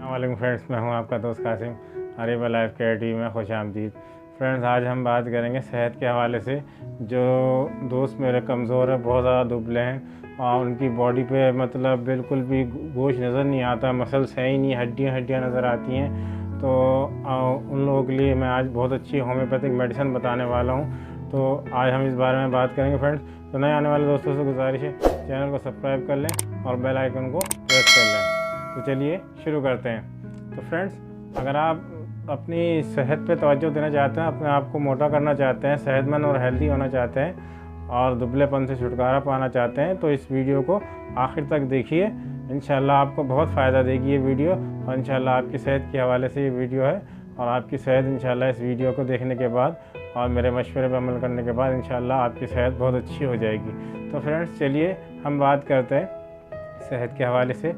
वालेकुम फ्रेंड्स, मैं हूं आपका दोस्त कासिम। अरेबा लाइफ केयर टीवी में खुश आमदीद। फ्रेंड्स, आज हम बात करेंगे सेहत के हवाले से। जो दोस्त मेरे कमज़ोर है, बहुत ज़्यादा दुबले हैं और उनकी बॉडी पे मतलब बिल्कुल भी गोश्त नज़र नहीं आता, मसल्स है ही नहीं, हड्डियाँ नज़र आती हैं। तो उन लोगों के लिए मैं आज बहुत अच्छी होम्योपैथिक मेडिसिन बताने वाला हूँ। तो आज हम इस बारे में बात करेंगे फ्रेंड्स। तो नए आने वाले दोस्तों से गुजारिश है, चैनल को सब्सक्राइब कर लें और बेल आइकन को प्रेस कर लें। तो चलिए शुरू करते हैं। तो फ्रेंड्स, अगर आप अपनी सेहत पे तवज्जो देना चाहते हैं, अपने आप को मोटा करना चाहते हैं, सेहतमंद और हेल्दी होना चाहते हैं और दुबलेपन से छुटकारा पाना चाहते हैं, तो इस वीडियो को आखिर तक देखिए। इंशाल्लाह आपको बहुत फ़ायदा देगी ये वीडियो और इंशाल्लाह आपकी सेहत के हवाले से ये वीडियो है। और आपकी सेहत इंशाल्लाह इस वीडियो को देखने के बाद और मेरे मशवरे पर अमल करने के बाद इंशाल्लाह आपकी सेहत बहुत अच्छी हो जाएगी। तो फ्रेंड्स, चलिए हम बात करते हैं सेहत के हवाले से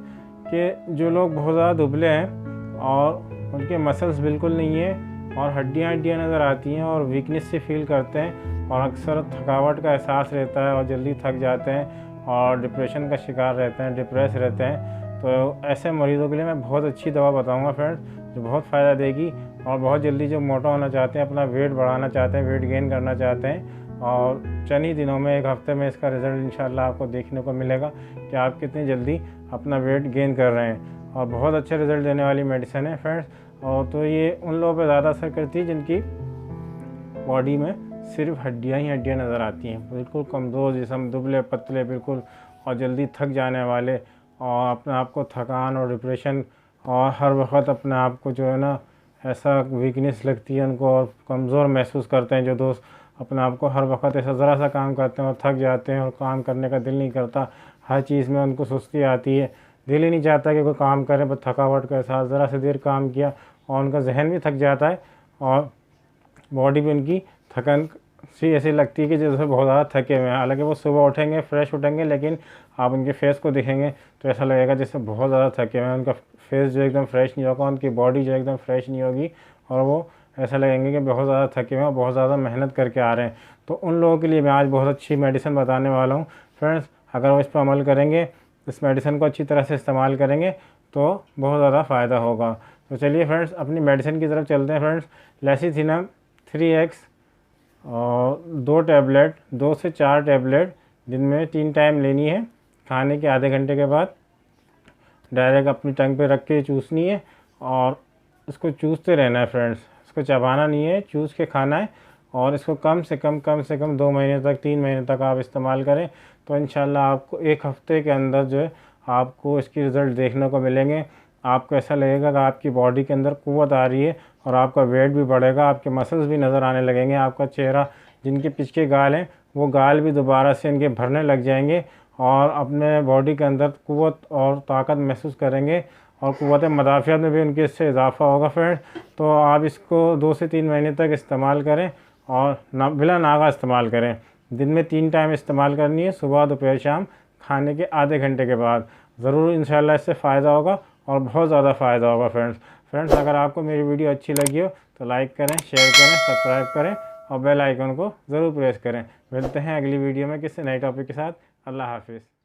कि जो लोग बहुत ज़्यादा दुबले हैं और उनके मसल्स बिल्कुल नहीं है और हड्डियाँ नज़र आती हैं और वीकनेस से फील करते हैं और अक्सर थकावट का एहसास रहता है और जल्दी थक जाते हैं और डिप्रेशन का शिकार रहते हैं, डिप्रेस रहते हैं। तो ऐसे मरीज़ों के लिए मैं बहुत अच्छी दवा बताऊंगा फ्रेंड्स, जो बहुत फ़ायदा देगी और बहुत जल्दी जो मोटा होना चाहते हैं, अपना वेट बढ़ाना चाहते हैं, वेट गेन करना चाहते हैं और चंद ही दिनों में, एक हफ्ते में इसका रिज़ल्ट इंशाल्लाह आपको देखने को मिलेगा कि आप कितनी जल्दी अपना वेट गेन कर रहे हैं। और बहुत अच्छे रिज़ल्ट देने वाली मेडिसिन है फ्रेंड्स। और तो ये उन लोगों पर ज़्यादा असर करती है जिनकी बॉडी में सिर्फ हड्डियाँ नज़र आती हैं, बिल्कुल कमज़ोर जिस्म, दुबले पतले बिल्कुल और जल्दी थक जाने वाले और अपने आप को थकान और डिप्रेशन और हर वक्त अपने आप को जो है ना ऐसा वीकनेस लगती है उनको और कमज़ोर महसूस करते हैं। जो दोस्त अपने आप को हर वक्त ऐसा ज़रा सा काम करते हैं और थक जाते हैं और काम करने का दिल नहीं करता, हर चीज़ में उनको सुस्ती आती है, दिल ही नहीं चाहता कि कोई काम करे, बस थकावट का एहसास, ज़रा से देर काम किया और उनका जहन भी थक जाता है और बॉडी भी उनकी थकन सी ऐसी लगती है कि जैसे बहुत ज़्यादा थके हुए हैं। हालांकि वो सुबह उठेंगे, फ्रेश उठेंगे, लेकिन आप उनके फेस को देखेंगे तो ऐसा लगेगा जैसे बहुत ज़्यादा थके हुए हैं। उनका फेस जो एकदम फ्रेश नहीं होगा, उनकी बॉडी जो एकदम फ्रेश नहीं होगी और वो ऐसा लगेंगे कि बहुत ज़्यादा थके हुए हैं और बहुत ज़्यादा मेहनत करके आ रहे हैं। तो उन लोगों के लिए मैं आज बहुत अच्छी मेडिसिन बताने वाला हूँ फ्रेंड्स। अगर वो इस पर अमल करेंगे, इस मेडिसिन को अच्छी तरह से इस्तेमाल करेंगे तो बहुत ज़्यादा फ़ायदा होगा। तो चलिए फ्रेंड्स, अपनी मेडिसिन की तरफ चलते हैं फ्रेंड्स। लेसिथिनम 3x और 2 टैबलेट, 2 से 4 टैबलेट दिन में 3 टाइम लेनी है। खाने के आधे घंटे के बाद डायरेक्ट अपनी टंग पे रख के चूसनी है और इसको चूसते रहना है फ्रेंड्स। इसको चबाना नहीं है, चूस के खाना है और इसको कम से कम 2 महीने तक, 3 महीने तक आप इस्तेमाल करें तो इंशाल्लाह आपको एक हफ्ते के अंदर जो है आपको इसकी रिज़ल्ट देखने को मिलेंगे। आपको ऐसा लगेगा कि आपकी बॉडी के अंदर क़ुव्वत आ रही है और आपका वेट भी बढ़ेगा, आपके मसल्स भी नज़र आने लगेंगे, आपका चेहरा, जिनके पीछे गाल हैं वो गाल भी दोबारा से इनके भरने लग जाएंगे और अपने बॉडी के अंदर क़ुव्वत और ताकत महसूस करेंगे और क़ुव्वत मदाफ़ियत में भी उनके इससे इजाफ़ा होगा फ्रेंड्स। तो आप इसको 2 से 3 महीने तक इस्तेमाल करें और बिला नागा इस्तेमाल करें। दिन में 3 टाइम इस्तेमाल करनी है, सुबह, दोपहर, शाम, खाने के आधे घंटे के बाद। ज़रूर इंशाल्लाह इससे फ़ायदा होगा और बहुत ज़्यादा फ़ायदा होगा फ्रेंड्स। अगर आपको मेरी वीडियो अच्छी लगी हो तो लाइक करें, शेयर करें, सब्सक्राइब करें और बेल आइकन को ज़रूर प्रेस करें। मिलते हैं अगली वीडियो में किसी नए टॉपिक के साथ। अल्लाह हाफिज़।